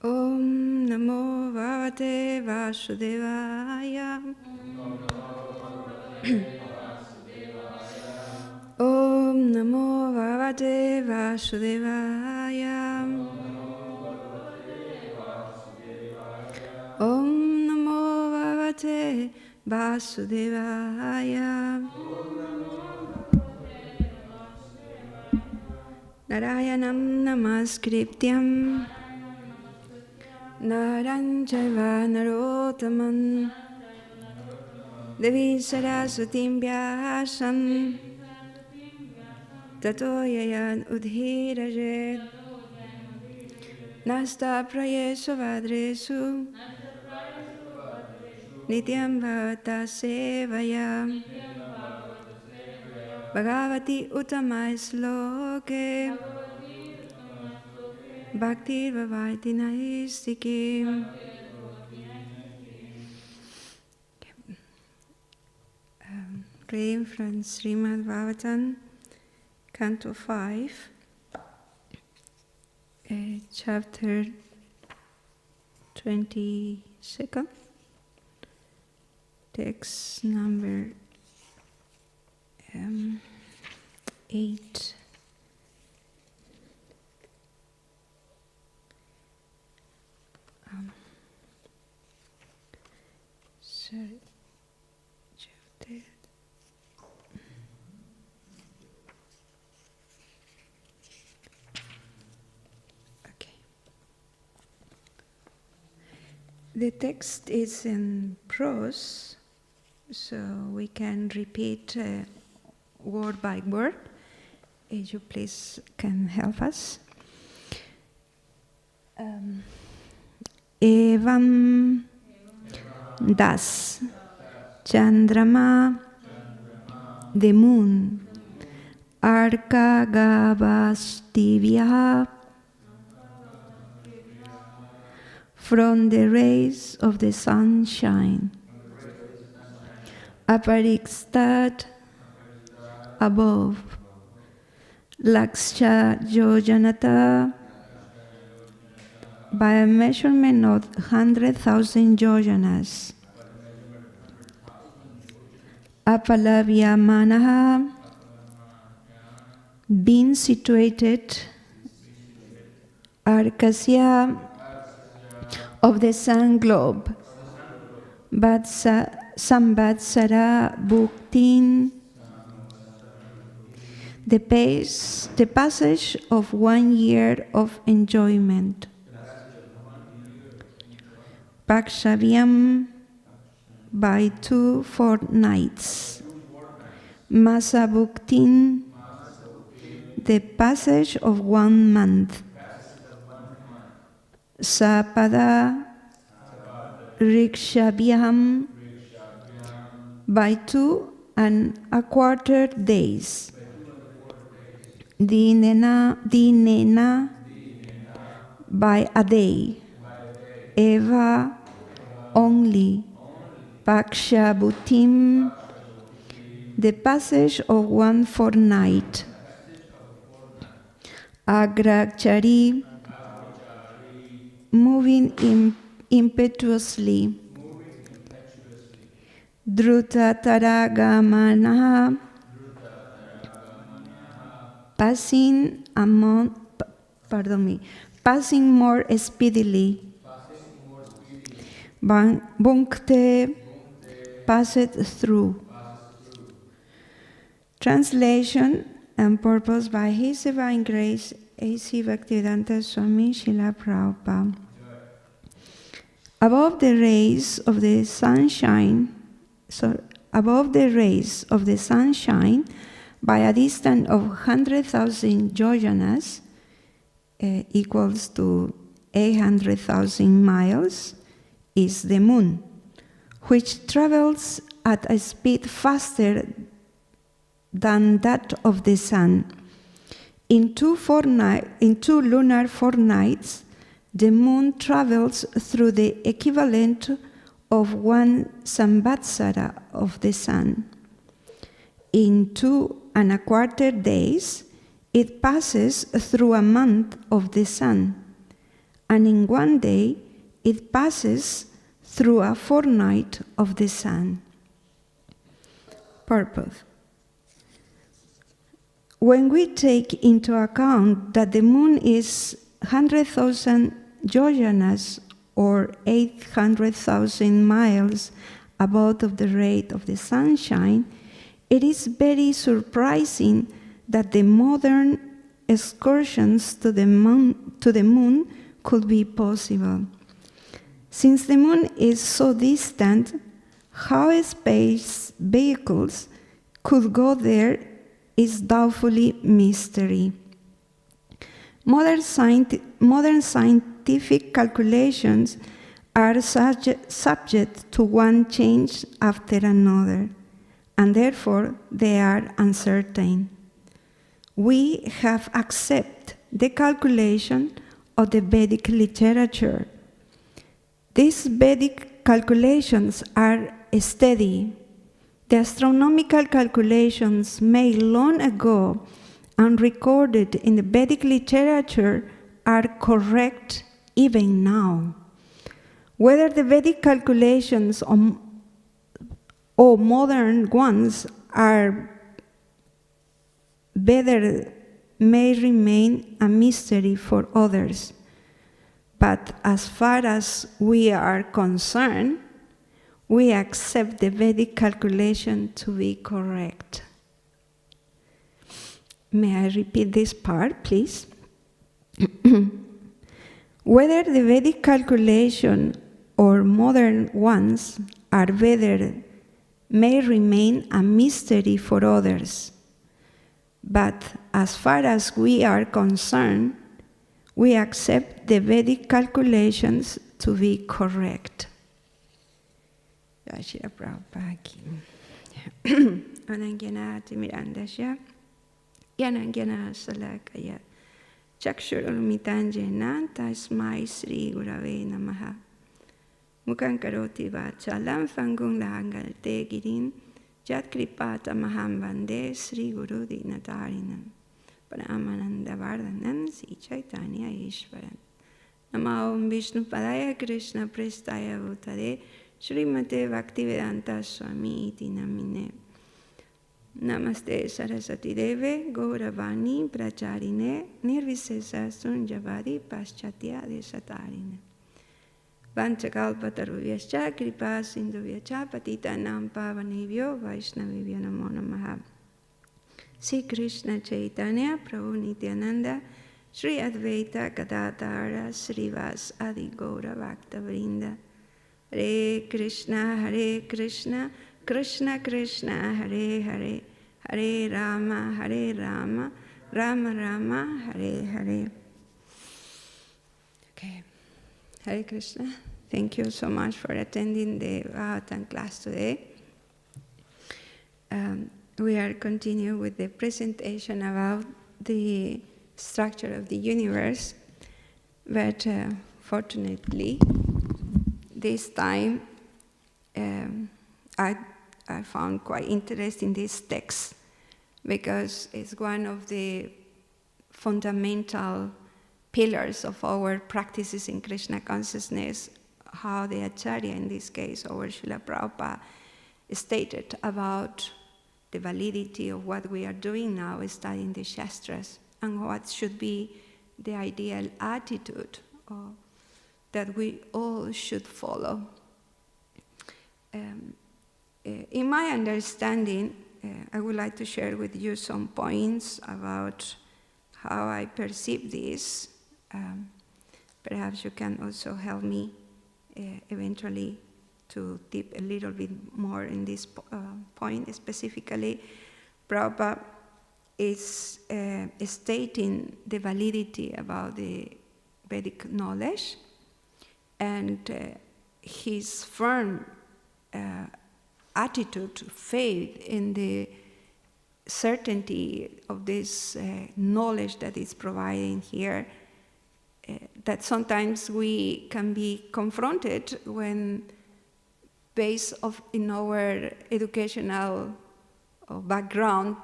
Om Namo Bhagavate Vasudevaya. Om Namo Bhagavate Vasudevaya. Om Namo Bhagavate Vasudevaya. Narayanam Namaskrityam Naran Chaiva Narotaman Devi Saraswatim Vyasam Tato Yayan Udhirajet Nasta Prayesu Vadresu Nityam Bhavata Sevaya Bhagavati Uttamai Sloke Bhakti Vavaiti Naistiki. Reading from Śrīmad Bhāgavatam, Canto 5, Chapter 22, text number 8. Sorry, chapter. Okay. The text is in prose, so we can repeat word by word. If you please can help us. Evam Das Chandrama, the moon, Arka Gavastivya, from the rays of the sunshine, Aparikstat, above, Laksha Yojanata, by a measurement of 100,000 yojanas. Apalavya Manaha, being situated, Arkasya, of the sun globe, Samvatsara Bhuktin, the passage of 1 year of enjoyment. Pakshavyam, by 2 fortnights. Masabhuktin, the passage of 1 month. Sapada Rikshabhyam, by 2 1/4 days. Dinena, by a day. Eva, only. Pakshabhutim, the passage of 1 fortnight. Agrachari, moving impetuously. Drutataragamanah, passing more speedily. Bhunkte, passed through. Translation and purpose by His Divine Grace, A.C. Bhaktivedanta Swami Srila Prabhupada. Above the rays of the sunshine, by a distance of 100,000 yojanas, equals to 800,000 miles, is the moon, which travels at a speed faster than that of the sun. In 2 lunar fortnights, the moon travels through the equivalent of 1 samvatsara of the sun. In 2 1/4 days, it passes through a month of the sun. and in one day it passes through a fortnight of the sun. Purpose. When we take into account that the moon is 100,000 yojanas or 800,000 miles above of the rate of the sunshine, it is very surprising that the modern excursions to the moon could be possible. Since the moon is so distant, how space vehicles could go there is doubtfully mystery. Modern scientific calculations are subject to one change after another, and therefore they are uncertain. We have accepted the calculation of the Vedic literature. These Vedic calculations are steady. The astronomical calculations made long ago and recorded in the Vedic literature are correct even now. Whether the Vedic calculations or modern ones are better may remain a mystery for others. But as far as we are concerned, we accept the Vedic calculation to be correct. May I repeat this part, please? Whether the Vedic calculation or modern ones are better may remain a mystery for others. But as far as we are concerned, we accept the Vedic calculations to be correct. Shri Prabhupada ki. Anangyana timirandasya, yanangyana salakaya, chakshurulmitanjena tasmai Sri Gurave Namaha. Mukhaṁ karoti vachalam phangum lahangalte girin, Jat kripata maham vande Sri Guru Dinatarinam Paramananda Vardhanan Sri Chaitanya Ishvaran Namo Om Vishnu Padaya Krishna Prestaya Bhutale Śrīmate Bhaktivedanta Swami iti namine Namaste Saraswati Deve Gauravani Pracharine Nirvisesa Sunjavadi Paschatya Desatarine Vanchakalpatarubhyascha kripa sindhubhyacha patitanam pavanebhyo vaishnavibhyo namo namaha. Sri Krishna Chaitanya Prabhu Nityananda Sri Advaita Gadadhara Srivas Adi Gaura Bhaktavrinda Hare Krishna Krishna Krishna Hare Hare Hare Rama Rama Rama Hare Hare. Okay. Hare Krishna. Thank you so much for attending the Bhagavatam class today. We are continuing with the presentation about the structure of the universe, but fortunately, this time I found quite interesting this text because it's one of the fundamental pillars of our practices in Krishna consciousness, how the Acharya, in this case, our Srila Prabhupada, stated about the validity of what we are doing now, studying the Shastras, and what should be the ideal attitude that we all should follow. In my understanding, I would like to share with you some points about how I perceive this. Perhaps you can also help me eventually to dip a little bit more in this point. Specifically, Prabhupada is stating the validity about the Vedic knowledge and his firm attitude, faith in the certainty of this knowledge that is providing here, that sometimes we can be confronted when based in our educational background,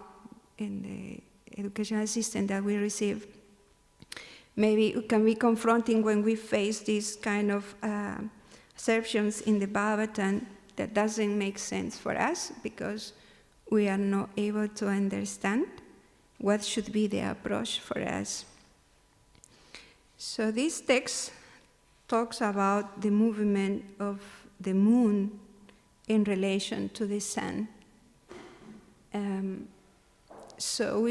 in the educational system that we receive, maybe it can be confronting when we face these kind of assertions in the Bhagavatam that doesn't make sense for us because we are not able to understand what should be the approach for us. So this text talks about the movement of the moon in relation to the sun. So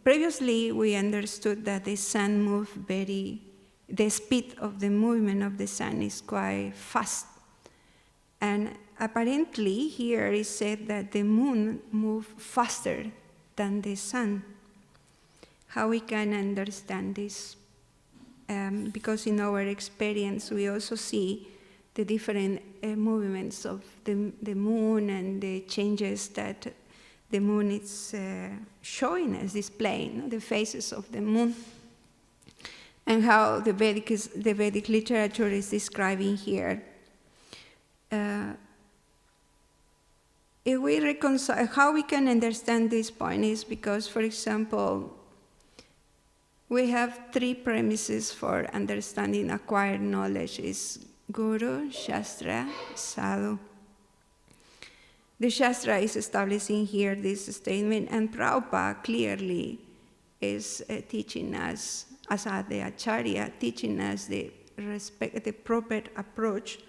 previously we understood that the sun moved the speed of the movement of the sun is quite fast. And apparently here it said that the moon moves faster than the sun. How we can understand this? Because in our experience we also see the different movements of the moon and the changes that the moon is showing us, displaying the phases of the moon, and how the Vedic literature is describing here. If we reconcile, how we can understand this point is because, for example, we have three premises for understanding acquired knowledge: is Guru, Shastra, Sadhu. The Shastra is establishing here this statement, and Prabhupada clearly is teaching us, as the Acharya, teaching us the proper approach,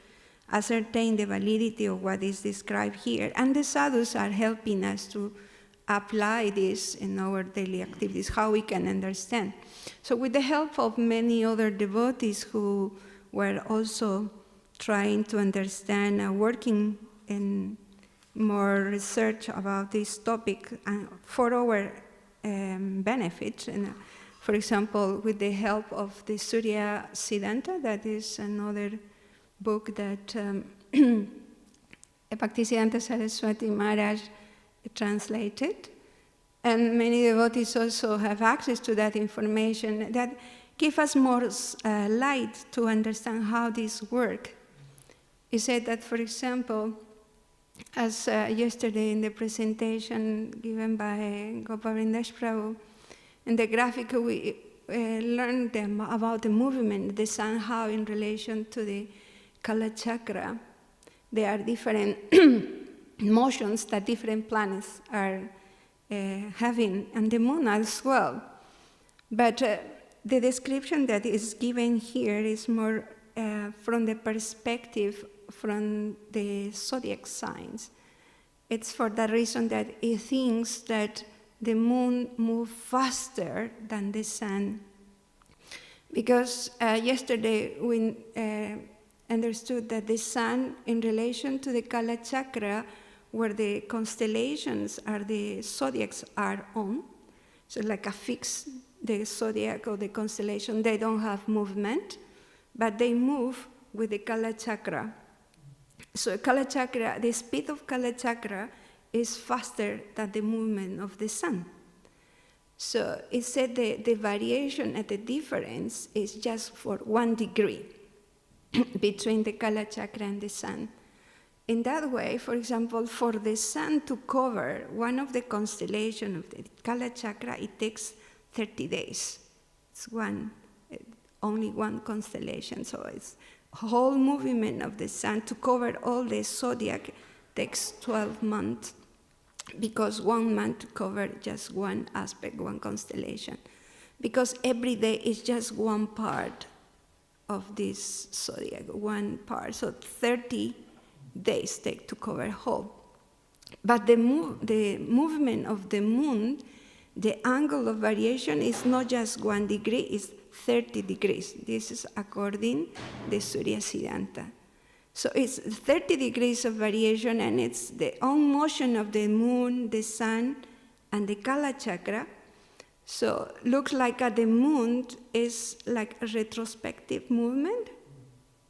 ascertain the validity of what is described here. And the sadhus are helping us to apply this in our daily activities, how we can understand. So with the help of many other devotees who were also trying to understand and working in more research about this topic and for our benefit. And for example, with the help of the Surya Siddhanta, that is another book that Bhaktivedanta Saraswati Maharaj translated, and many devotees also have access to that information that give us more light to understand how this works. He said that, for example, as yesterday in the presentation given by Gopavindash Prabhu, in the graphic we learned about the movement, the sun, how in relation to the Kala Chakra, there are different motions that different planets are having, and the moon as well. But the description that is given here is more from the perspective from the zodiac signs. It's for the reason that it thinks that the moon moves faster than the sun. Because yesterday we understood that the sun, in relation to the Kala Chakra, where the constellations are the zodiacs are on, so like a fix, the zodiac or the constellation, they don't have movement, but they move with the Kala Chakra. So Kala Chakra, the speed of Kala Chakra is faster than the movement of the sun. So it said the variation and the difference is just for 1 degree between the Kala Chakra and the sun. In that way, for example, for the sun to cover one of the constellations of the Kala Chakra, it takes 30 days. It's only one constellation, so it's whole movement of the sun to cover all the zodiac takes 12 months, because 1 month to cover just one aspect, one constellation. Because every day is just one part of this zodiac, one part. So 30 days take to cover whole. But the movement of the moon, the angle of variation is not just 1 degree, it's 30 degrees. This is according to the Surya Siddhanta. So it's 30 degrees of variation, and it's the own motion of the moon, the sun, and the Kala Chakra. So looks like the moon is like a retrospective movement.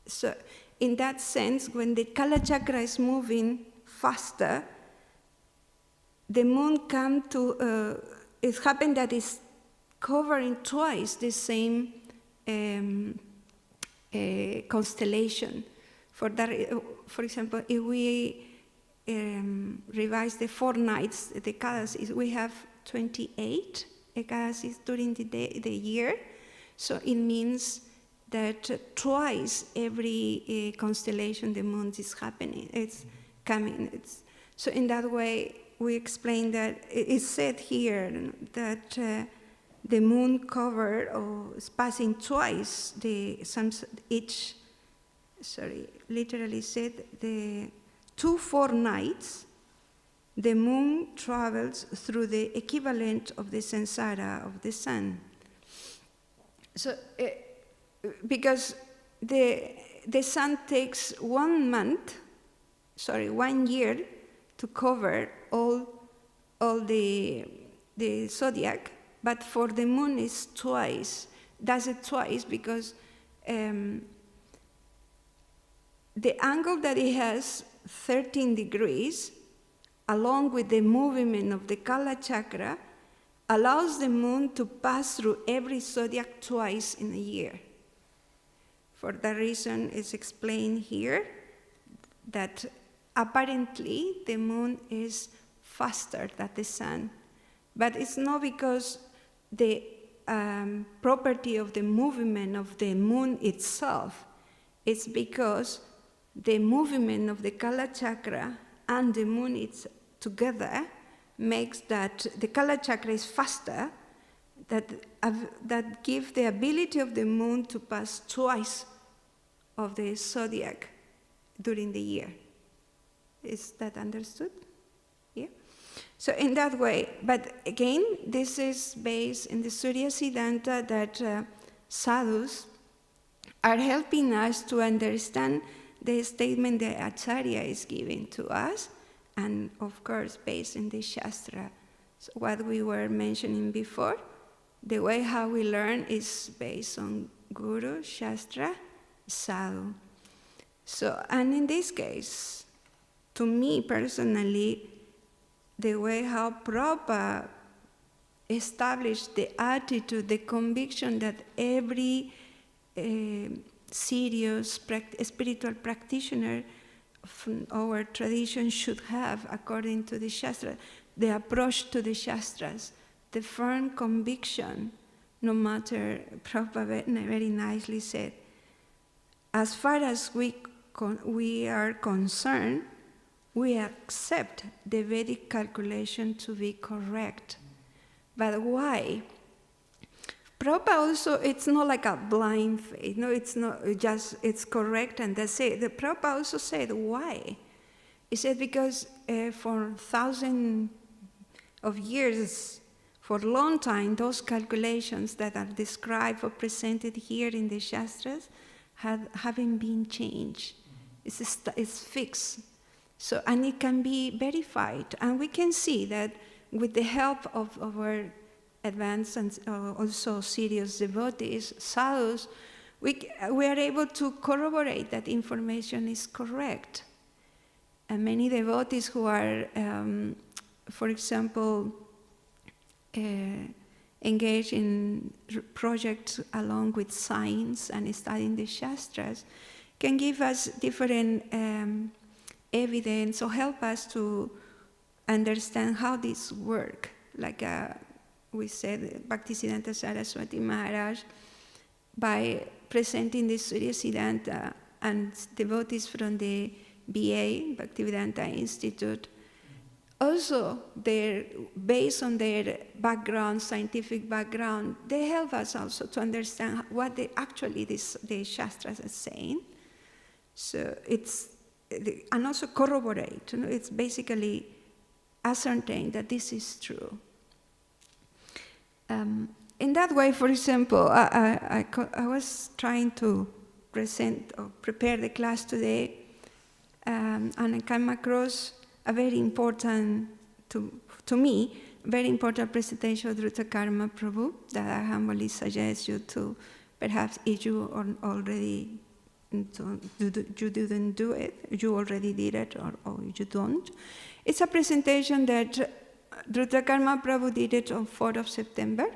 So in that sense, when the Kala Chakra is moving faster, the moon come to, it happened that it's covering twice the same constellation. For example, if we revise the 4 nights, the Ekadasis, we have 28 Ekadasis during the year. So it means that twice every constellation, the moon is happening, it's coming. So in that way, we explain that it's said here that the moon covered or is passing twice literally said the 2 fortnights, the moon travels through the equivalent of the samsara of the sun. So, because the sun takes 1 year to cover all the zodiac, but for the moon is twice. Does it twice because the angle that it has, 13 degrees, along with the movement of the Kala chakra, allows the moon to pass through every zodiac twice in a year. For that reason, it's explained here that apparently the moon is faster than the sun. But it's not because the property of the movement of the moon itself, it's because the movement of the Kala chakra and the moon together makes that the Kala chakra is faster, that gives the ability of the moon to pass twice of the zodiac during the year. Is that understood? Yeah? So in that way, but again, this is based in the Surya Siddhanta that sadhus are helping us to understand the statement that Acharya is giving to us, and of course based in the Shastra. So what we were mentioning before, the way how we learn is based on Guru, Shastra, Sadhu. So, and in this case, to me personally, the way how Prabhupada established the attitude, the conviction that every serious spiritual practitioner of our tradition should have, according to the Shastra, the approach to the Shastras, the firm conviction, no matter, Prabhupada very nicely said, as far as we are concerned, we accept the Vedic calculation to be correct. But why? Prabhupada also, it's not like a blind faith. No, it's not just, it's correct and that's it. The Prabhupada also said, why? He said, because for thousands of years, for a long time, those calculations that are described or presented here in the Shastras haven't been changed. It's fixed. So, and it can be verified. And we can see that with the help of our advanced and also serious devotees, sadhus, we are able to corroborate that information is correct. And many devotees who are, for example, engaged in projects along with science and studying the Shastras can give us different evidence or help us to understand how this works. Like we said, Bhaktivedanta Saraswati Maharaj, by presenting the Surya Siddhanta and devotees from the BA, Bhaktivedanta Institute, also based on their background, scientific background, they help us also to understand what the Shastras are saying. So and also corroborate. It's basically ascertain that this is true. In that way, for example, I was trying to present or prepare the class today, and I came across a very important, to me, very important presentation of Dhruta Prabhu that I humbly suggest you to, perhaps if you already you didn't do it, you already did it, or you don't. It's a presentation that Dhruta Prabhu did it on 4th of September.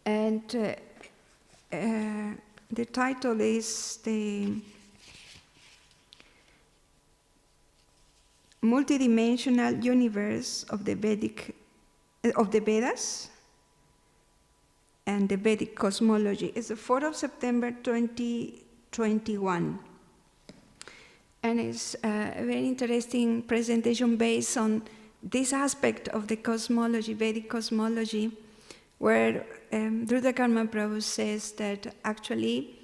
And the title is the Multidimensional Universe of the Vedas, and the Vedic Cosmology. It's the 4th of September 2021. And it's a very interesting presentation based on this aspect of the cosmology, Vedic cosmology, where Karma Prabhu says that actually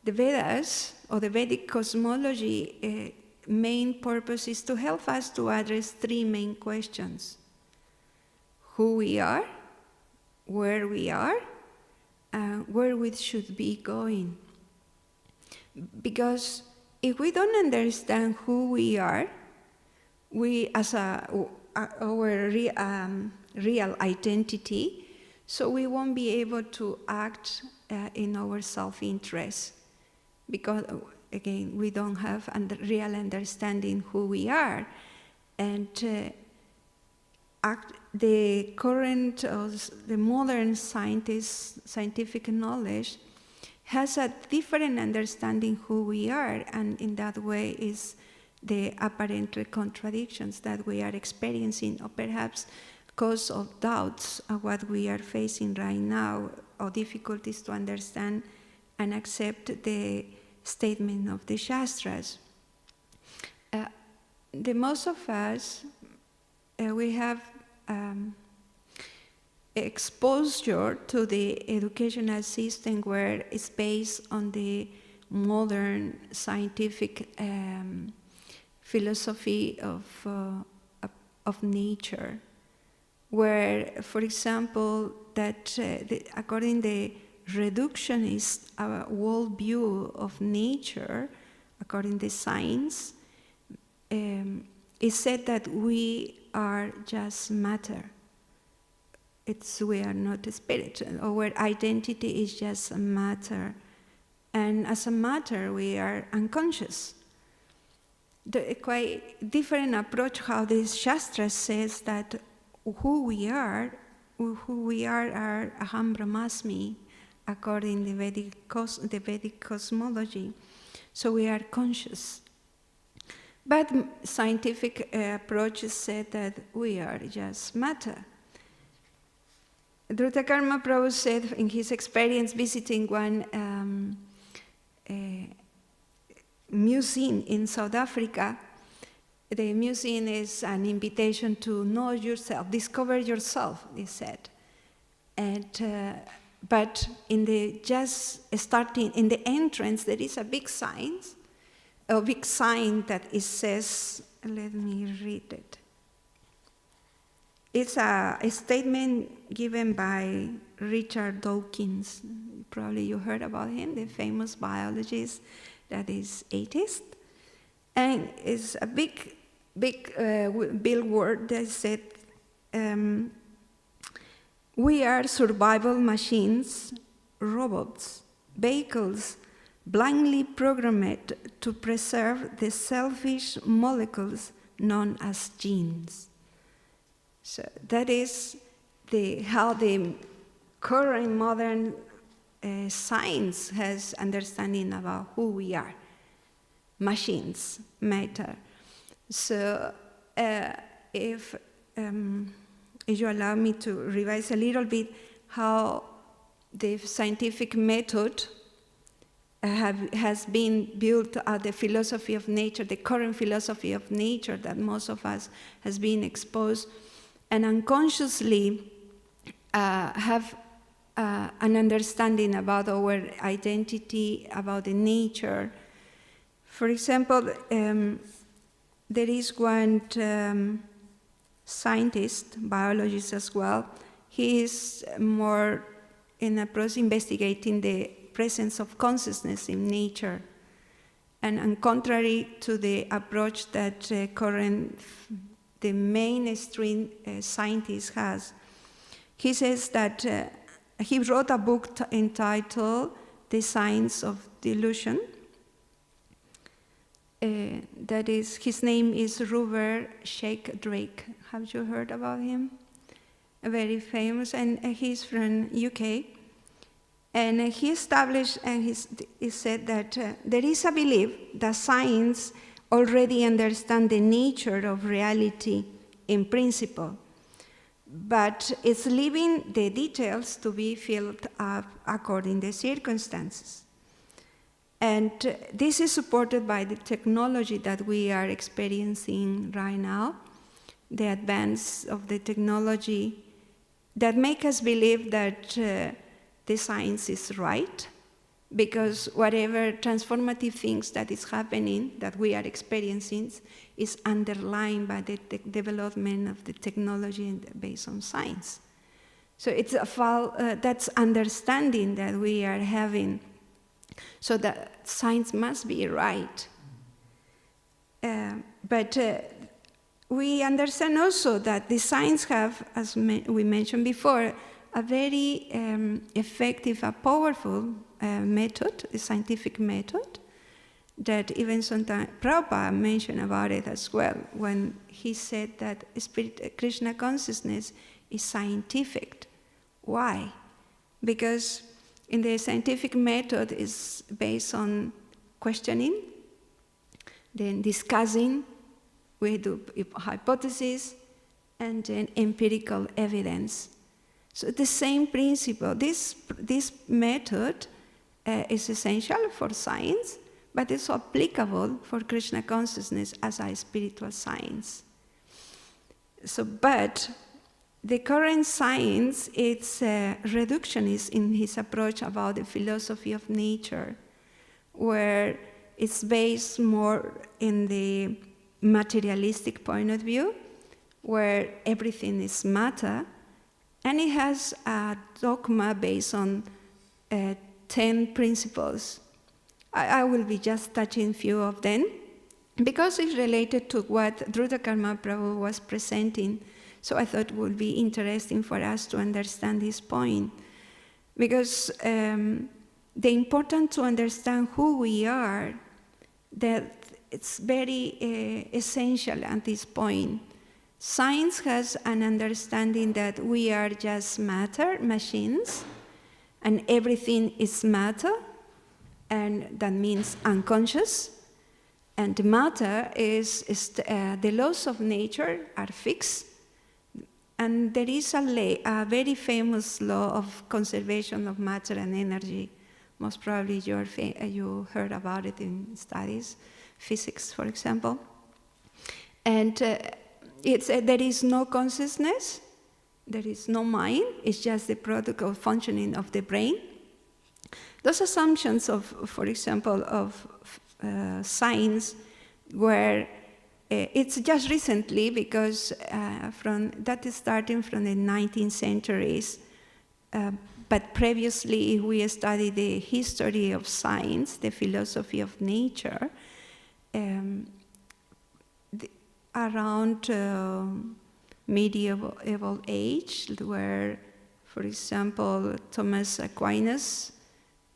the Vedas, or the Vedic cosmology, main purpose is to help us to address three main questions: who we are, where we are, and where we should be going. Because if we don't understand who we are, we as our real identity, so we won't be able to act in our self-interest, because again, we don't have real understanding who we are. And the current, the modern scientific knowledge has a different understanding who we are, and in that way is the apparent contradictions that we are experiencing, or perhaps cause of doubts of what we are facing right now, or difficulties to understand and accept the statement of the Shastras. The most of us, we have exposure to the educational system where it's based on the modern scientific philosophy of nature, where, for example, that according to the reductionist worldview of nature, according to science, it's said that we are just matter. We are not a spirit. Our identity is just a matter. And as a matter, we are unconscious. The quite different approach how this Shastra says that who we are aham brahmasmi, according to the Vedic cosmology. So we are conscious. But scientific approaches said that we are just matter. Karma Prabhu said in his experience visiting one museum in South Africa, the museum is an invitation to know yourself, discover yourself, he said. And but in the entrance, there is a big sign that it says, let me read it. It's a statement given by Richard Dawkins. Probably you heard about him, the famous biologist that is atheist. And it's a big billboard that said, we are survival machines, robots, vehicles, blindly programmed to preserve the selfish molecules known as genes. So that is how the current modern science has understanding about who we are. Machines, matter. So if you allow me to revise a little bit how the scientific method has been built at the philosophy of nature, the current philosophy of nature that most of us has been exposed, and unconsciously have an understanding about our identity, about the nature. For example, there is one scientist, biologist as well. He is more in a process investigating the presence of consciousness in nature. And contrary to the approach that the mainstream scientist has, he says that he wrote a book entitled The Science of Delusion. That is, his name is Rupert Sheldrake. Have you heard about him? Very famous, and he's from UK. And he established, and he said that there is a belief that science already understands the nature of reality in principle, but it's leaving the details to be filled up according to the circumstances. And this is supported by the technology that we are experiencing right now, the advance of the technology that make us believe that the science is right, because whatever transformative things that is happening, that we are experiencing, is underlined by the development of the technology based on science. So it's that's understanding that we are having, so that science must be right. But we understand also that the science have, as we mentioned before, a very effective, a powerful method, a scientific method, that even sometimes Prabhupada mentioned about it as well, when he said that Krishna consciousness is scientific. Why? Because in the scientific method is based on questioning, then discussing, we do hypotheses, and then empirical evidence. So the same principle, this method is essential for science, but it's applicable for Krishna consciousness as a spiritual science. So, but the current science, it's reductionist in his approach about the philosophy of nature, where it's based more in the materialistic point of view, where everything is matter, and it has a dogma based on 10 principles. I will be just touching a few of them, because it's related to what Dhruta Karma Prabhu was presenting. So I thought it would be interesting for us to understand this point. Because the important to understand who we are, that it's very essential at this point. Science has an understanding that we are just matter, machines, and everything is matter, and that means unconscious. And matter is the laws of nature are fixed. And there is a very famous law of conservation of matter and energy. Most probably you heard about it in studies, physics, for example. And there is no consciousness, there is no mind, it's just the product of functioning of the brain. Those assumptions of, for example, of science, where it's just recently, because that is starting from the 19th centuries, but previously we studied the history of science, the philosophy of nature, around medieval age, where, for example, Thomas Aquinas,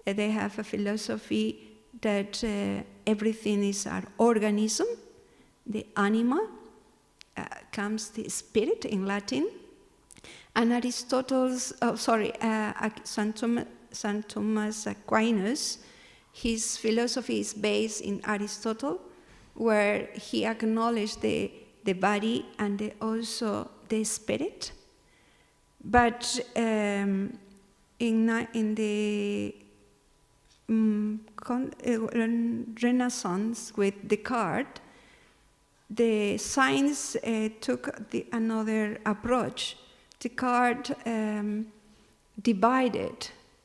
they have a philosophy that everything is an organism. The anima comes the spirit in Latin, and Aristotle's, St. Thomas Aquinas, his philosophy is based in Aristotle, where he acknowledged the body and also the spirit. But in the Renaissance with Descartes, the science took another approach. Descartes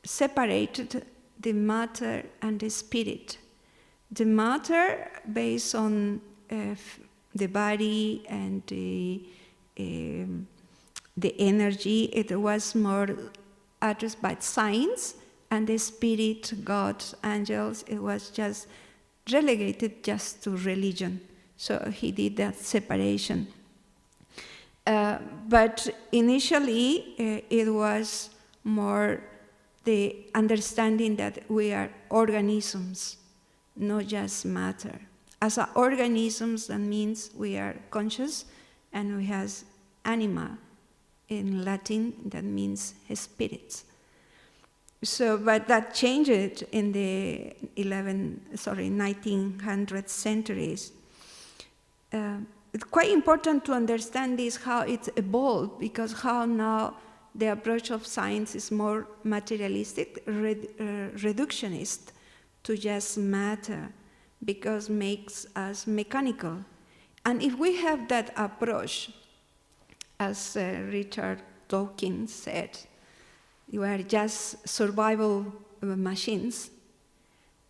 separated the matter and the spirit. The matter based on the body and the energy, it was more addressed by science, and the spirit, God, angels, it was just relegated just to religion. So he did that separation. But initially, it was more the understanding that we are organisms, not just matter. As organisms, that means we are conscious, and we have anima. In Latin, that means spirits. So, but that changed in the 1900 centuries. it's quite important to understand this, how it's evolved, because how now the approach of science is more materialistic, reductionist to just matter, because makes us mechanical. And if we have that approach, as Richard Dawkins said, you are just survival machines.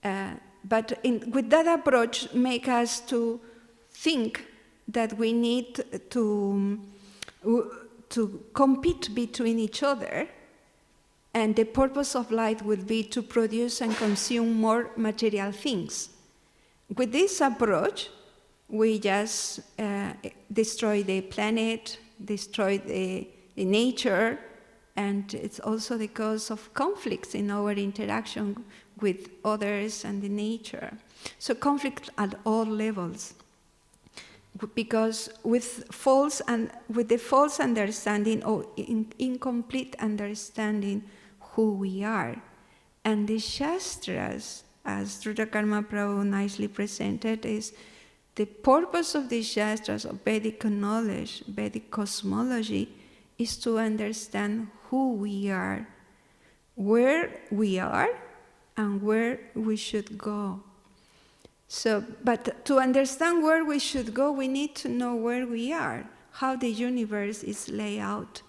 But with that approach, make us to think that we need to compete between each other, and the purpose of life would be to produce and consume more material things. With this approach, we just destroy the planet, destroy the nature, and it's also the cause of conflicts in our interaction with others and the nature. So conflict at all levels. Because with the false understanding or incomplete understanding who we are. And the Shastras, as Rudrakarma Prabhu nicely presented, is the purpose of the Shastras, of Vedic knowledge, Vedic cosmology, is to understand who we are, where we are, and where we should go. So, but to understand where we should go, we need to know where we are, how the universe is laid out.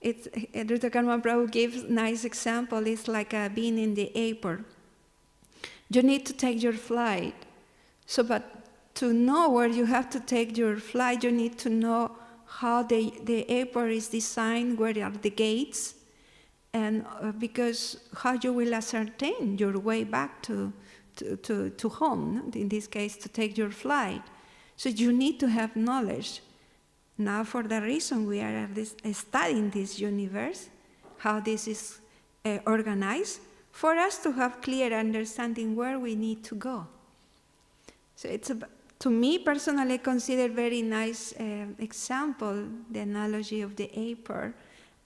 Rudrakarma Prabhu gives a nice example. It's like being in the airport. You need to take your flight. So, but to know where you have to take your flight, you need to know how the airport is designed, where are the gates, and because how you will ascertain your way back to home, in this case, to take your flight. So you need to have knowledge. Now, for the reason we are studying this universe, how this is organized, for us to have clear understanding where we need to go. So it's, to me personally, I consider very nice example, the analogy of the airport,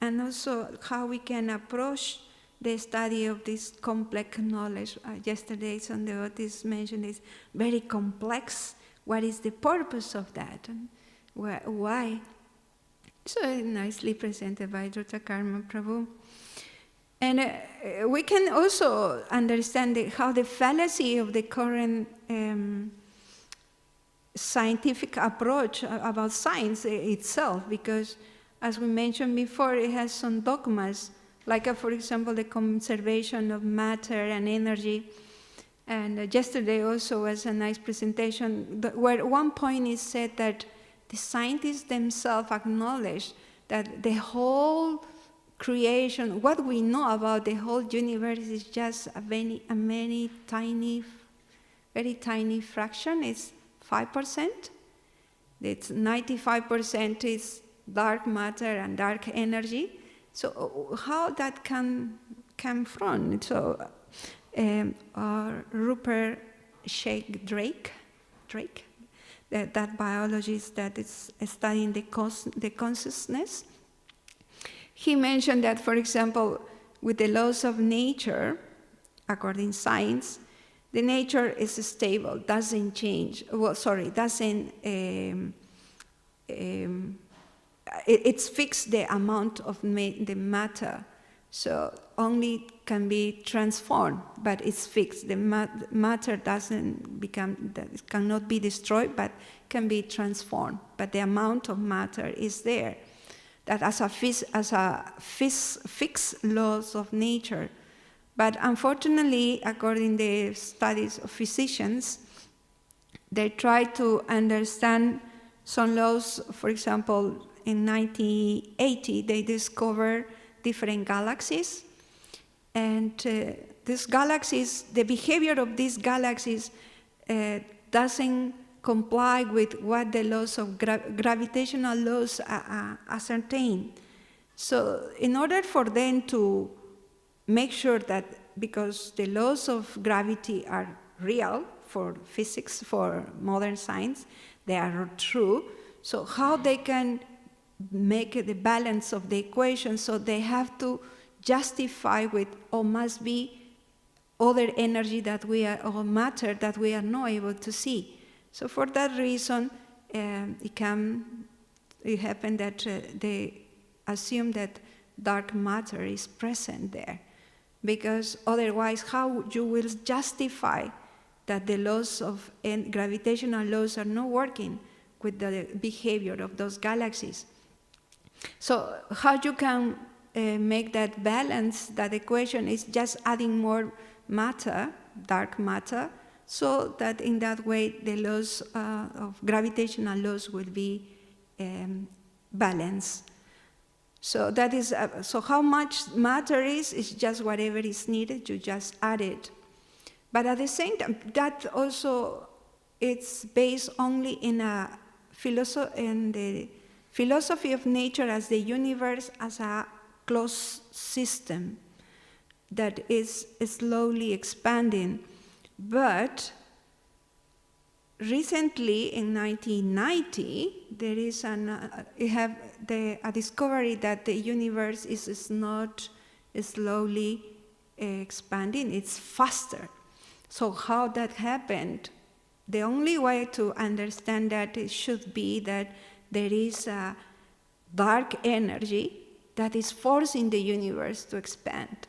and also how we can approach the study of this complex knowledge. Yesterday, some devotees mentioned it's very complex. What is the purpose of that? And why? So nicely presented by Rudrakarma Prabhu. And we can also understand how the fallacy of the current scientific approach about science itself, because as we mentioned before, it has some dogmas, like, for example, the conservation of matter and energy. And yesterday also was a nice presentation where at one point is said that the scientists themselves acknowledge that the whole creation, what we know about the whole universe is just a very tiny fraction. It's 5%. It's 95% is dark matter and dark energy. So how that can come from? So Rupert Sheldrake, that biologist that is studying the consciousness, he mentioned that, for example, with the laws of nature, according to science, the nature is stable, doesn't change. Well, sorry, doesn't. It's fixed the amount of the matter, so only can be transformed, but it's fixed. The matter doesn't become, it cannot be destroyed, but can be transformed. But the amount of matter is there. That as a fixed laws of nature. But unfortunately, according to the studies of physicians, they try to understand some laws. For example, in 1980, they discovered different galaxies. And these galaxies, the behavior of these galaxies doesn't comply with what the laws of gravitational laws ascertain. So in order for them to make sure that, because the laws of gravity are real for physics, for modern science, they are true, so how they can make the balance of the equation, so they have to justify with, or must be other energy that we are, or matter that we are not able to see. So for that reason, it happened that they assume that dark matter is present there, because otherwise how you will justify that the laws of gravitational laws are not working with the behavior of those galaxies. So how you can make that balance, that equation is just adding more matter, dark matter, so that in that way the laws of gravitational laws will be balanced. So that is, so how much matter is just whatever is needed, you just add it. But at the same time, that also, it's based only in the philosophy of nature as the universe as a closed system that is slowly expanding. But recently, in 1990, there is a discovery that the universe is not slowly expanding, it's faster. So how that happened? The only way to understand that it should be that there is a dark energy that is forcing the universe to expand.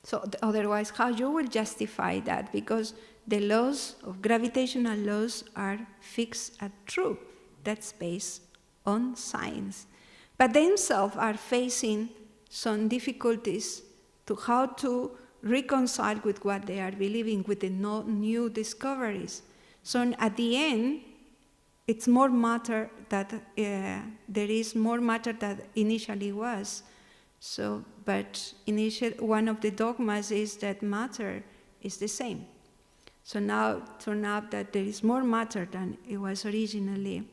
So otherwise, how you will justify that? Because the laws of gravitational laws are fixed and true. That's based on science. But themselves are facing some difficulties to how to reconcile with what they are believing, with the new discoveries. So at the end, it's more matter that there is more matter than initially was. So, but one of the dogmas is that matter is the same. So now it turned out that there is more matter than it was originally.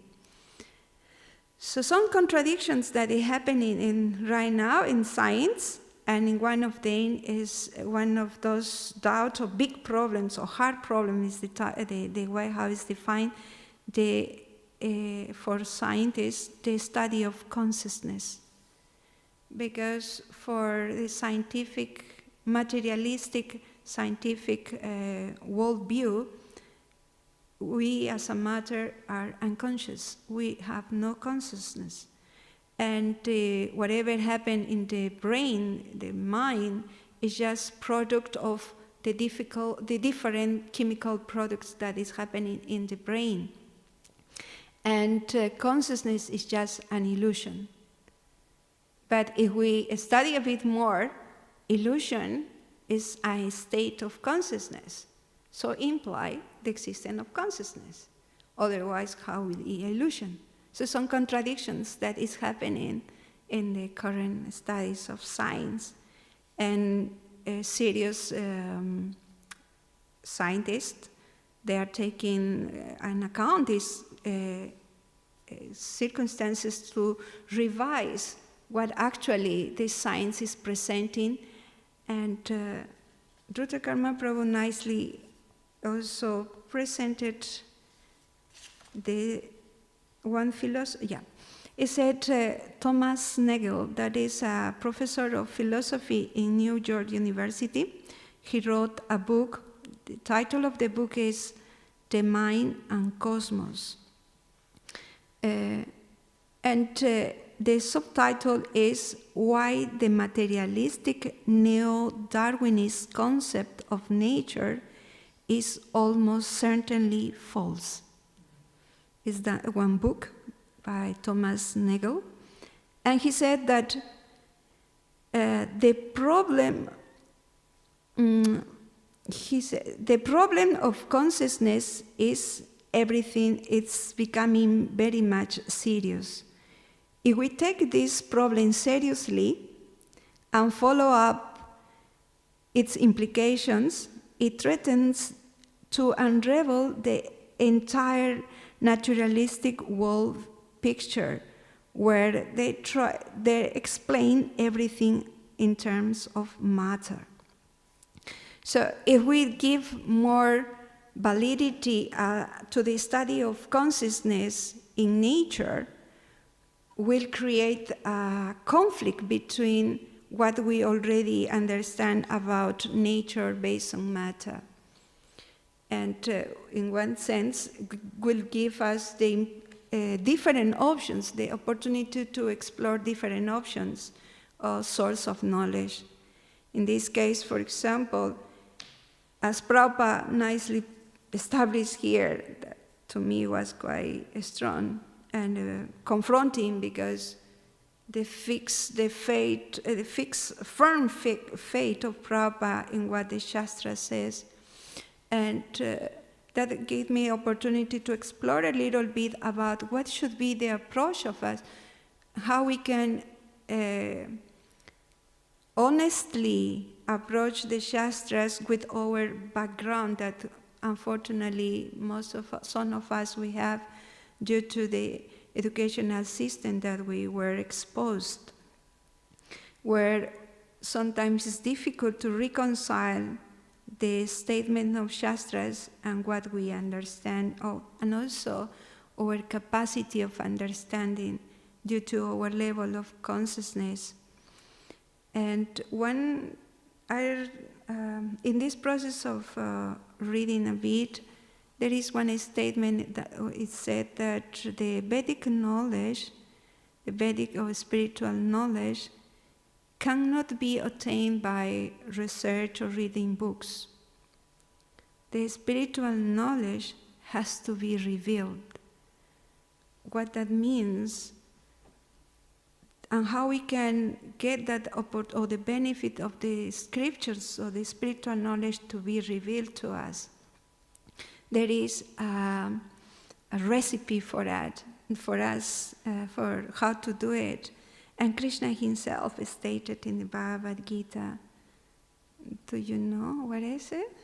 So some contradictions that are happening right now in science, and in one of them is one of those doubts or big problems or hard problems is the way how it's defined for scientists, the study of consciousness. Because for the scientific, materialistic scientific worldview, we as a matter are unconscious. We have no consciousness. And whatever happens in the brain, the mind, is just product of the different chemical products that is happening in the brain. And consciousness is just an illusion. But if we study a bit more, illusion is a state of consciousness. So imply the existence of consciousness. Otherwise, how will it be illusion? So some contradictions that is happening in the current studies of science. And serious scientists, they are taking an account these circumstances to revise what actually this science is presenting. And Ruta Karma Prabhu nicely also presented the one philosopher. Yeah, he said Thomas Nagel, that is a professor of philosophy in New York University. He wrote a book. The title of the book is The Mind and Cosmos. The subtitle is Why the Materialistic Neo-Darwinist Concept of Nature is Almost Certainly False. Is that one book by Thomas Nagel. And he said that the problem of consciousness is everything, it's becoming very much serious. If we take this problem seriously and follow up its implications, it threatens to unravel the entire naturalistic world picture, where they explain everything in terms of matter. So if we give more validity to the study of consciousness in nature, we'll create a conflict between what we already understand about nature based on matter. and in one sense will give us the different options, the opportunity to explore different options or source of knowledge. In this case, for example, as Prabhupada nicely established here, that to me was quite strong and confronting, because the firm fate of Prabhupada in what the Shastra says. And that gave me opportunity to explore a little bit about what should be the approach of us, how we can honestly approach the Shastras with our background that unfortunately some of us we have due to the educational system that we were exposed, where sometimes it's difficult to reconcile the statement of Shastras and what we understand, and also our capacity of understanding due to our level of consciousness. And in this process of reading a bit, there is one statement that it said that the Vedic knowledge, the Vedic or spiritual knowledge, cannot be attained by research or reading books. The spiritual knowledge has to be revealed. What that means and how we can get that or the benefit of the scriptures or the spiritual knowledge to be revealed to us. There is a recipe for that, for us, for how to do it. And Krishna himself stated in the Bhagavad Gita, do you know what is it?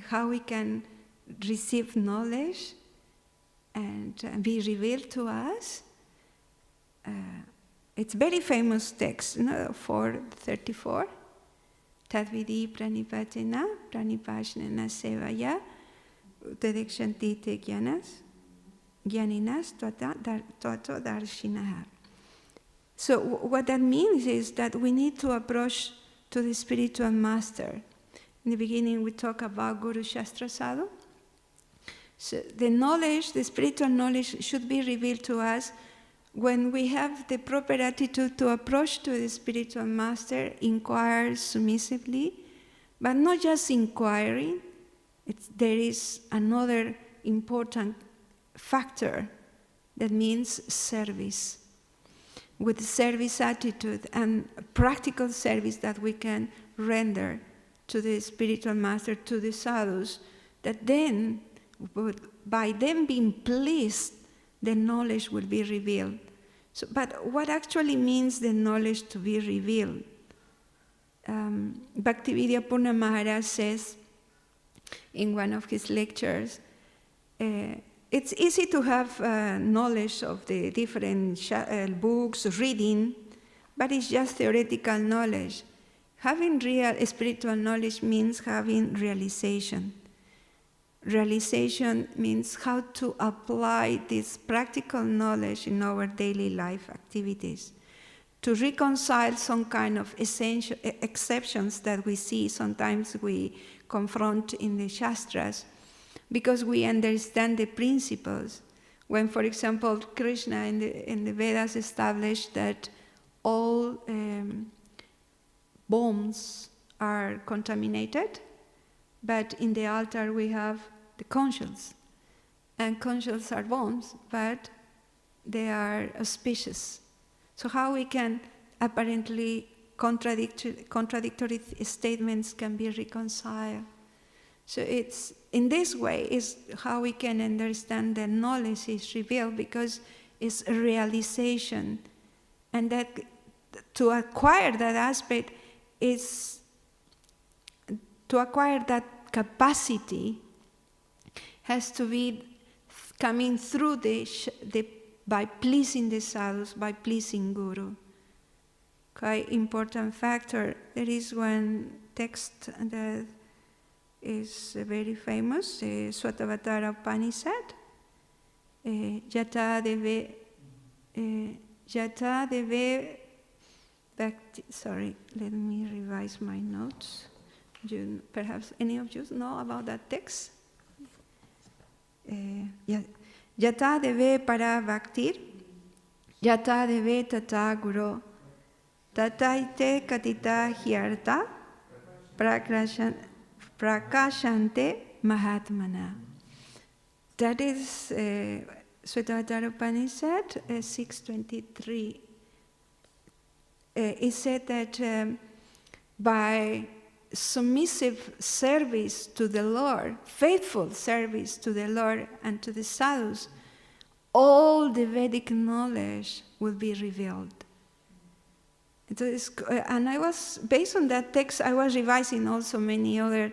How we can receive knowledge and be revealed to us. It's very famous text, 4:34. Tadvidi pranipatena pranipashnena sevaya utadekshantite Gyaninas Tvato Darshinaha. So what that means is that we need to approach to the spiritual master. In the beginning we talk about Guru Shastra Sadhu. So the knowledge, the spiritual knowledge should be revealed to us when we have the proper attitude to approach to the spiritual master, inquire submissively, but not just inquiring. There is another important factor that means service. With service attitude and practical service that we can render to the spiritual master, to the sadhus, that then, by them being pleased, the knowledge will be revealed. So, but what actually means the knowledge to be revealed? Bhaktivedanta Maharaj says in one of his lectures, it's easy to have knowledge of the different books, reading, but it's just theoretical knowledge. Having real spiritual knowledge means having realization. Realization means how to apply this practical knowledge in our daily life activities, to reconcile some kind of essential exceptions that we see, sometimes we confront in the Shastras, because we understand the principles. When, for example, Krishna in the Vedas established that all bones are contaminated, but in the altar we have the conchs, and conchs are bones, but they are auspicious. So how we can apparently contradictory statements can be reconciled? So it's in this way is how we can understand that knowledge is revealed, because it's a realization, and that to acquire that aspect is to acquire that capacity has to be coming through by pleasing the sadhus, by pleasing Guru. Quite important factor. There is one text that is very famous, Swatavatara Upanishad. Yata deve bhakti. Sorry, let me revise my notes. Perhaps any of you know about that text? Yata deve para bhaktir, yata deve tata guru, tataite katita hyarta, prakashante mahatmana. That is Svetavadara Upanishad 6:23. It said that by submissive service to the Lord, faithful service to the Lord and to the sadhus, all the Vedic knowledge will be revealed. And I was, based on that text, I was revising also many other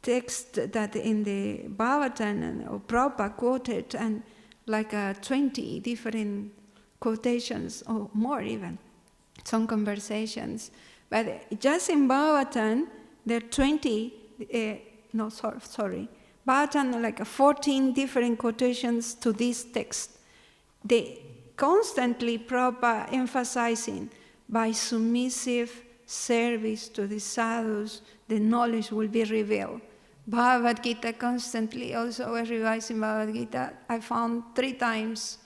texts that in the Bhagavatam or Prabhupada quoted, and like 20 different quotations or more even, some conversations. But just in Bhagavatam, there are 20, Bhagavatam, like 14 different quotations to this text. They constantly Prabhupada emphasizing by submissive service to the sadhus, the knowledge will be revealed. Bhagavad Gita constantly, also was revising Bhagavad Gita. I found 3 times,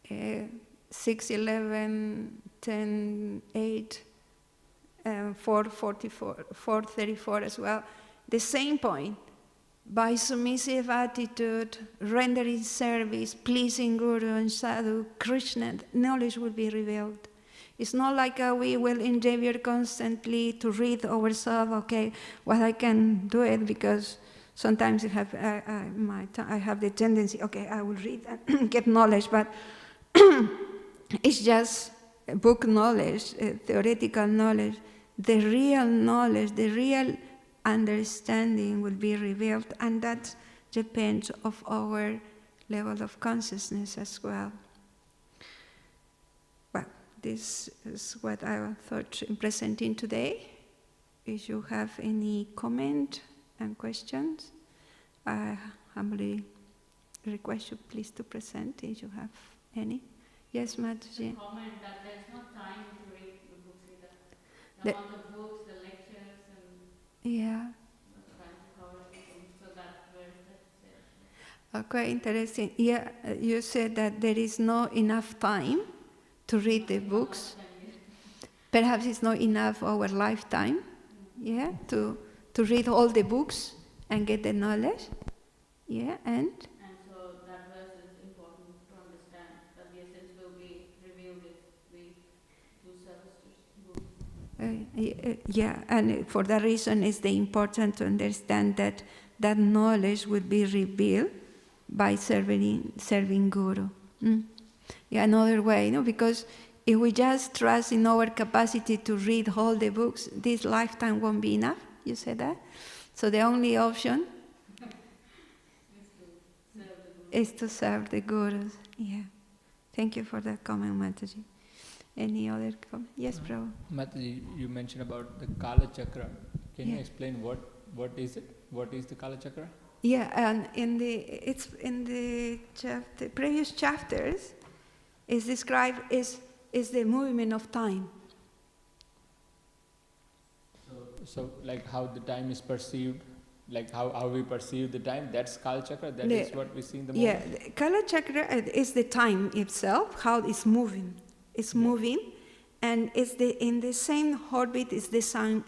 6:11, 10:8, 4:44, 4:34 as well. The same point. By submissive attitude, rendering service, pleasing Guru and Sadhu, Krishna, knowledge will be revealed. It's not like we will endeavor constantly to read ourselves, okay, well, I can do it because sometimes I have the tendency, okay, I will read and get knowledge, but it's just book knowledge, theoretical knowledge. The real knowledge, the real understanding will be revealed, and that depends on our level of consciousness as well. Well, this is what I thought in presenting today. If you have any comment and questions, I humbly request you please to present if you have any. Yes, Madhu. Comment that there's no time to read the books either. The amount of books, the lectures, and yeah. So that's very Okay, interesting. Yeah, you said that there is not enough time to read the books. Perhaps it's not enough our lifetime, yeah, to read all the books and get the knowledge. Yeah, and so that verse is important to understand that the essence will be revealed if we do service to books. Yeah, and for that reason it's important to understand that that knowledge will be revealed by serving Guru. Yeah, another way, because if we just trust in our capacity to read all the books, this lifetime won't be enough. You said that? So the only option is to serve the Gurus. Yeah. Thank you for that comment, Mataji. Any other comment? Yes, Prabhu. Mataji, you mentioned about the Kala Chakra. Can you explain what is it? What is the Kala Chakra? Yeah, and it's in the previous chapters, is described is the movement of time. So like how the time is perceived, like how we perceive the time, that's Kala Chakra, that is what we see in the moment? Yeah, the Kala Chakra is the time itself, how it's moving. It's moving, and it's in the same orbit is the sun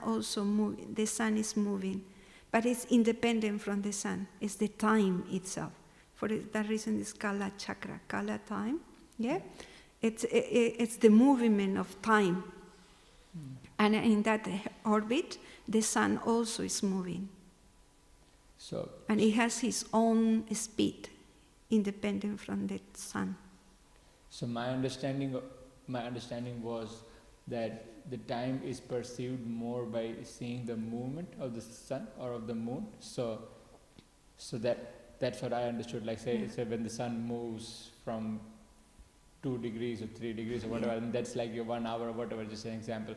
also moving. The sun is moving, but it's independent from the sun. It's the time itself. For that reason, it's Kala Chakra, Kala time. Yeah, it's the movement of time, and in that orbit, the sun also is moving. And it has its own speed, independent from the sun. So my understanding was that the time is perceived more by seeing the movement of the sun or of the moon. So that's what I understood. Like say when the sun moves from 2 degrees or 3 degrees or whatever, and that's like your 1 hour or whatever, just an example.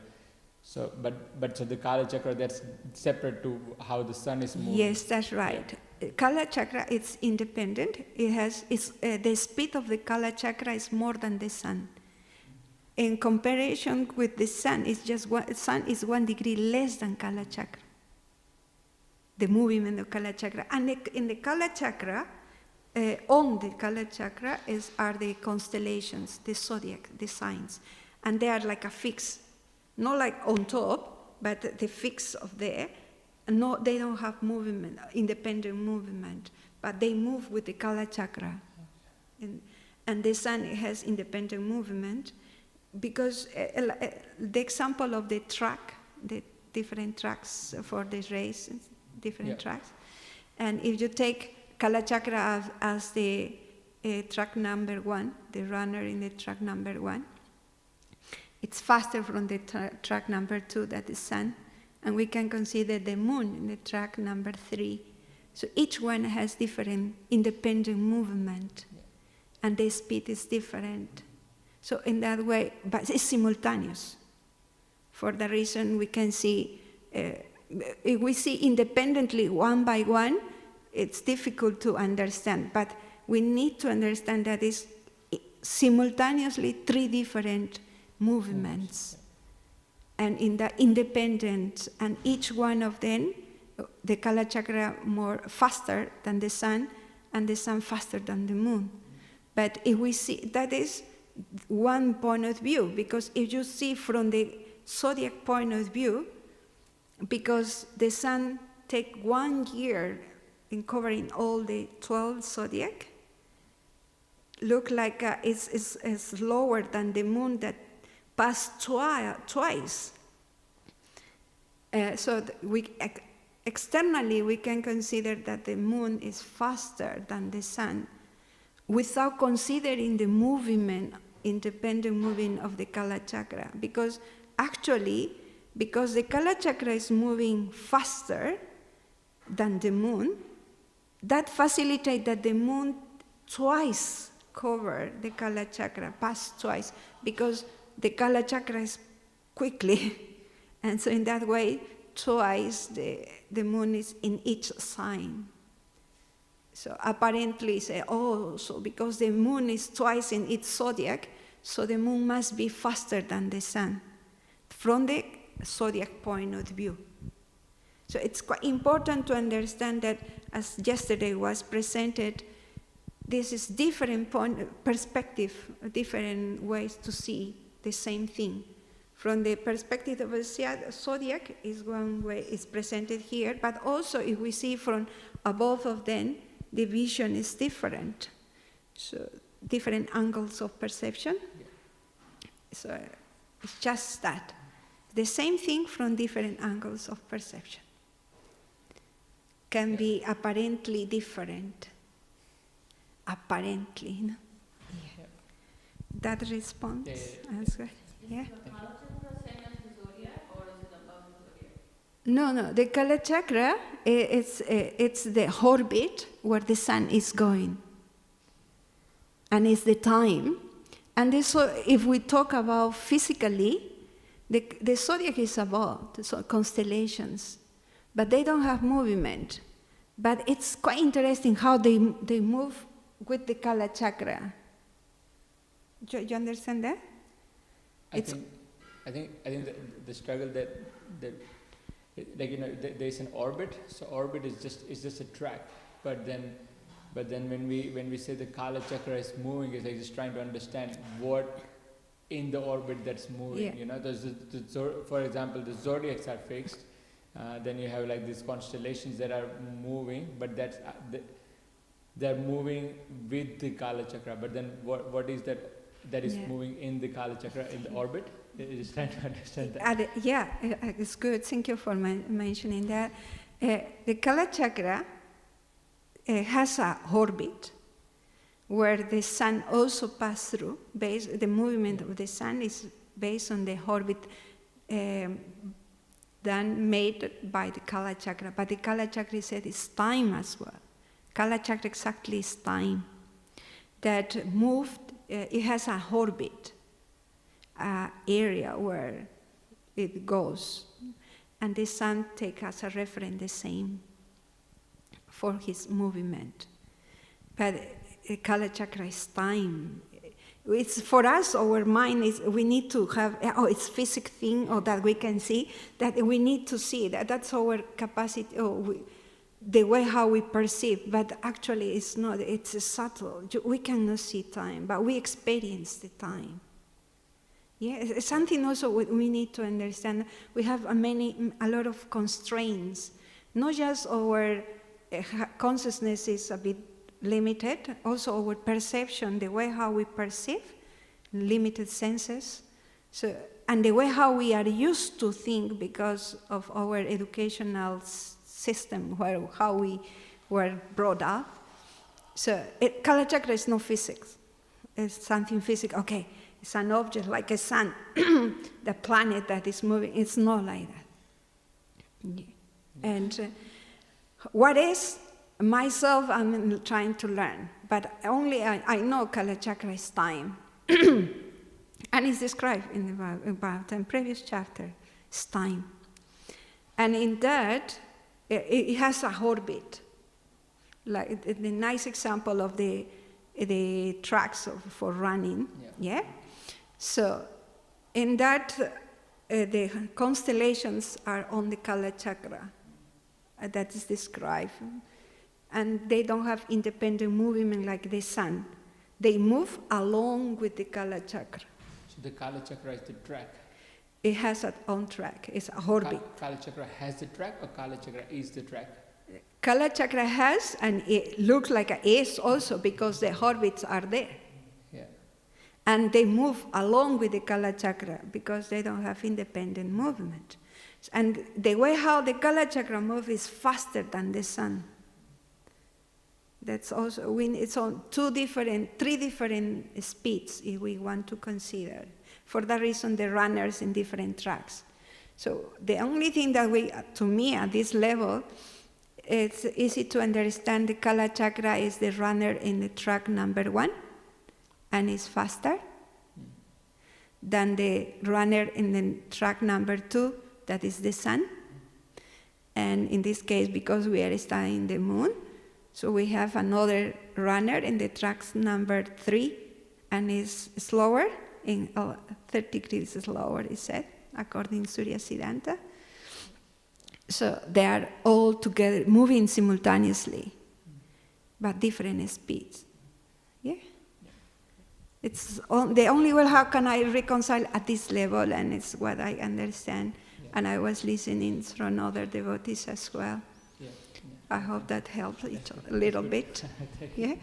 So but so the Kala Chakra, that's separate to how the sun is moving. Yes, that's right. Yeah. Kala Chakra, it's independent. It has the speed of the Kala Chakra is more than the sun. in comparison with the sun, sun is 1 degree less than Kala Chakra. The movement of Kala Chakra. And in the Kala Chakra, on the Kala Chakra are the constellations, the zodiac, the signs. And they are like a fix, not like on top, but the fix of there. No, they don't have movement, independent movement, but they move with the Kala Chakra. And the sun has independent movement because the example of the track, the different tracks for the race, different tracks. And if you take Kala Chakra as the track number 1, the runner in the track number 1, it's faster from the track number 2, that is sun. And we can consider the moon in the track number 3. So each one has different independent movement, and the speed is different. So in that way, but it's simultaneous. For the reason we can see, if we see independently one by one, it's difficult to understand. But we need to understand that it's simultaneously 3 different movements. And in the independent, and each one of them, the Kala Chakra more faster than the sun, and the sun faster than the moon. But if we see, that is one point of view, because if you see from the zodiac point of view, because the sun takes 1 year in covering all the 12 zodiac, look like it's lower than the moon that passed twice. So externally we can consider that the moon is faster than the sun without considering the movement, independent movement of the Kala Chakra. Because actually, because the Kala Chakra is moving faster than the moon, that facilitates that the moon twice cover the Kala Chakra, pass twice, because the Kala Chakra is quickly, and so in that way, twice the moon is in each sign. So apparently say, so because the moon is twice in each zodiac, so the moon must be faster than the sun, from the zodiac point of view. So it's quite important to understand that, as yesterday was presented, this is different perspective, different ways to see the same thing. From the perspective of a zodiac is one way it's presented here, but also if we see from above of them, the vision is different. So different angles of perception. So it's just that. The same thing from different angles of perception. Can be apparently different. Apparently, no? Yeah. That response answer. Yeah. No, the Kala Chakra, it's the orbit where the sun is going. And it's the time. And if we talk about physically, the zodiac is about the constellations, but they don't have movement. But it's quite interesting how they move with the Kala Chakra. You understand that? I think the struggle that there's an orbit. So orbit is just a track. But then when we say the Kala Chakra is moving, it's like just trying to understand what in the orbit that's moving. Yeah. There's for example, the zodiacs are fixed. Then you have like these constellations that are moving, but they're moving with the Kala Chakra. But then what is that is moving in the Kala Chakra in the orbit? Just trying to understand that. It's good. Thank you for mentioning that. The Kala Chakra has an orbit where the sun also passes through. The movement of the sun is based on the orbit then made by the Kala Chakra. But the Kala Chakra said it's time as well. Kala Chakra exactly is time. That moved, it has an orbit, area where it goes. And the sun takes as a reference the same for his movement. But the Kala Chakra is time. It's for us, our mind is, we need to have, it's physical thing, or that we can see, that we need to see, that's our capacity, the way how we perceive, but actually it's not, it's subtle. We cannot see time, but we experience the time. Yeah, it's something also we need to understand. We have a lot of constraints. Not just our consciousness is a bit limited, also our perception, the way how we perceive, limited senses, so, and the way how we are used to think because of our educational system, how we were brought up. So Kala Chakra is not physics. It's something physical. Okay, it's an object like a sun, the planet that is moving. It's not like that. Yeah. And what is myself, I'm trying to learn, but only I know Kala Chakra is time. And it's described in the Bhagavatam, previous chapter, it's time. And in that, it has a orbit. Like the nice example of the tracks for running, yeah? So in that, the constellations are on the Kala Chakra. That is described. And they don't have independent movement like the sun. They move along with the Kala Chakra. So the Kala Chakra is the track? It has its own track. It's a orbit. Kala Chakra has the track, or Kala Chakra is the track? Kala Chakra has, and it looks like an S also because the orbits are there. Yeah. And they move along with the Kala Chakra because they don't have independent movement. And the way how the Kala Chakra moves is faster than the sun. That's also, it's on three different speeds if we want to consider. For that reason, the runners in different tracks. So the only thing that to me at this level, it's easy to understand the Kala Chakra is the runner in the track number 1, and is faster than the runner in the track number 2, that is the sun. And in this case, because we are studying the moon, so we have another runner in the tracks number 3, and is slower, in 30 degrees slower, is said, according to Surya Siddhanta. So they are all together, moving simultaneously, but different speeds. Yeah? It's the only way how can I reconcile at this level, and it's what I understand. Yeah. And I was listening from other devotees as well. Yeah. I hope that helped a little bit. Yeah?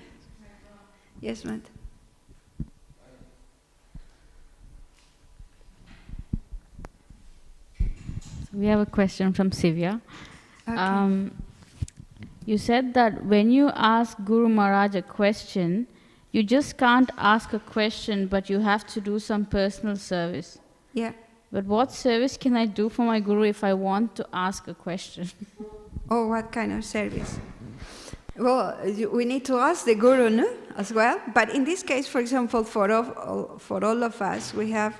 Yes, Matt. We have a question from Sivya. Okay. You said that when you ask Guru Maharaj a question, you just can't ask a question, but you have to do some personal service. Yeah. But what service can I do for my Guru if I want to ask a question? Oh, what kind of service? Well, we need to ask the Guru, no? As well. But in this case, for example, for all of us, we have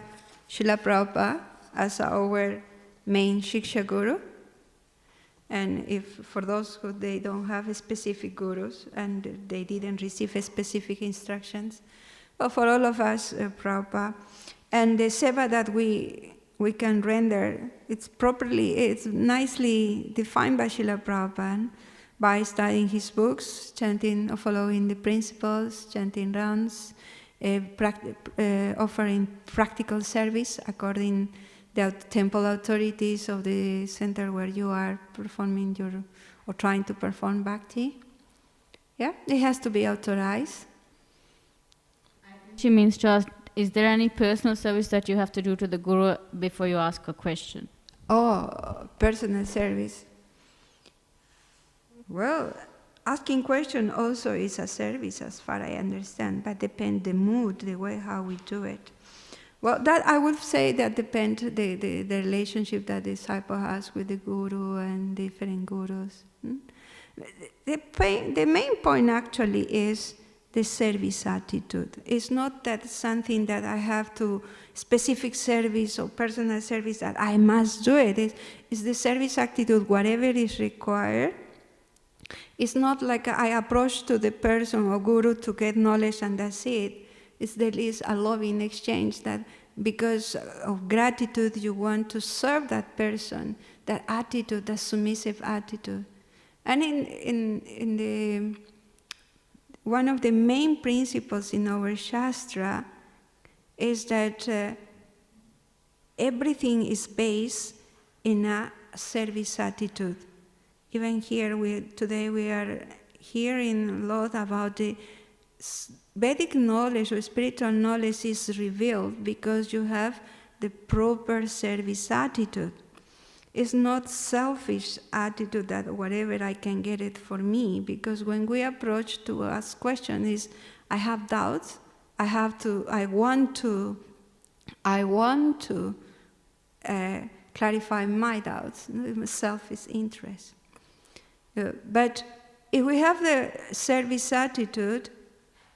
Srila Prabhupada as our main Shiksha Guru. And if for those who they don't have specific gurus and they didn't receive specific instructions, well, for all of us, Prabhupada, and the seva that we can render, it's nicely defined by Srila Prabhupada by studying his books, chanting or following the principles, chanting rounds, offering practical service according the temple authorities of the center where you are performing or trying to perform bhakti. Yeah, it has to be authorized. She means to ask, is there any personal service that you have to do to the Guru before you ask a question? Oh, personal service. Well, asking question also is a service as far as I understand, but depends the mood, the way how we do it. Well, that I would say that depends the relationship that the disciple has with the Guru and different Gurus. The main point actually is the service attitude. It's not that something that I have to, specific service or personal service that I must do it. It's the service attitude, whatever is required. It's not like I approach to the person or Guru to get knowledge and that's it. There is a loving exchange that because of gratitude you want to serve that person, that attitude, that submissive attitude. And in the one of the main principles in our Shastra is that everything is based in a service attitude. Even here, today we are hearing a lot about the Vedic knowledge or spiritual knowledge is revealed because you have the proper service attitude. It's not selfish attitude that whatever I can get it for me, because when we approach to ask questions is, I have doubts, I want to clarify my doubts, selfish interest. But if we have the service attitude,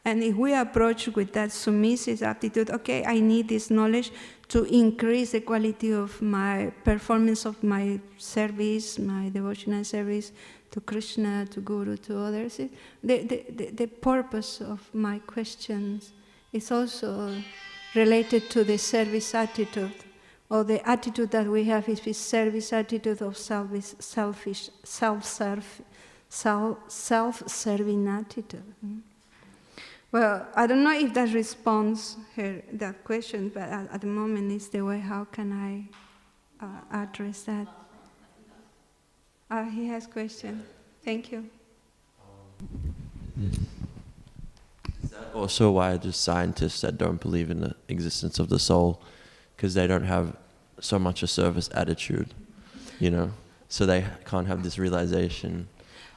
and if we approach with that submissive attitude, okay, I need this knowledge to increase the quality of my performance of my service, my devotional service to Krishna, to Guru, to others. The purpose of my questions is also related to the service attitude, or the attitude that we have is the service attitude of self-serving attitude. Well, I don't know if that responds that question, but at the moment it's the way, how can I address that? He has a question. Thank you. Is that also why there's scientists that don't believe in the existence of the soul? Because they don't have so much a service attitude, so they can't have this realization.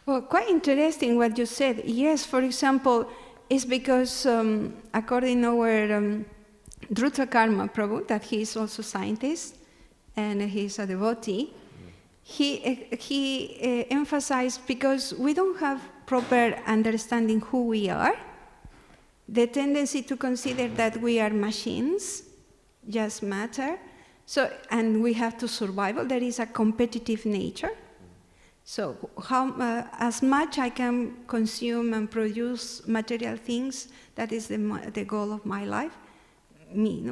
Well, quite interesting what you said. Yes, for example, it's because according to our Dhruta Prabhu, that he is also a scientist and he's a devotee, he emphasized, because we don't have proper understanding who we are, the tendency to consider that we are machines, just matter, and we have to survive. There is a competitive nature. So as much I can consume and produce material things, that is the goal of my life,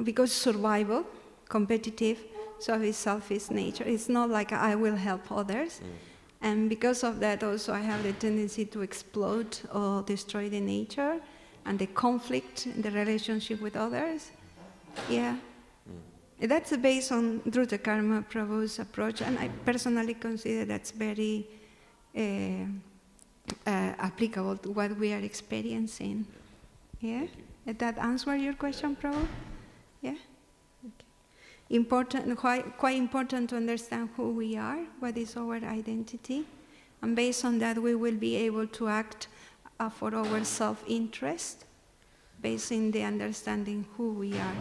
because survival, competitive, so it's selfish nature. It's not like I will help others. And because of that also I have the tendency to explode or destroy the nature and the conflict in the relationship with others. Yeah. That's based on Dhruta Prabhu's approach, and I personally consider that's very applicable to what we are experiencing. Yeah? Did that answer your question, Prabhu? Yeah? Okay. Quite important to understand who we are, what is our identity, and based on that we will be able to act for our self-interest, based on the understanding who we are.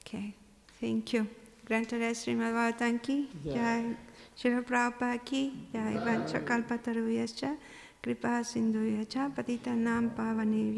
Okay, thank you. Granted Śrīmad Bhāgavatam ki jai, Śrīla Prabhupada ki jai, Vancha Kalpatarubhyascha, Kripa Sindhuyascha, Patitanam Pavanebhyo.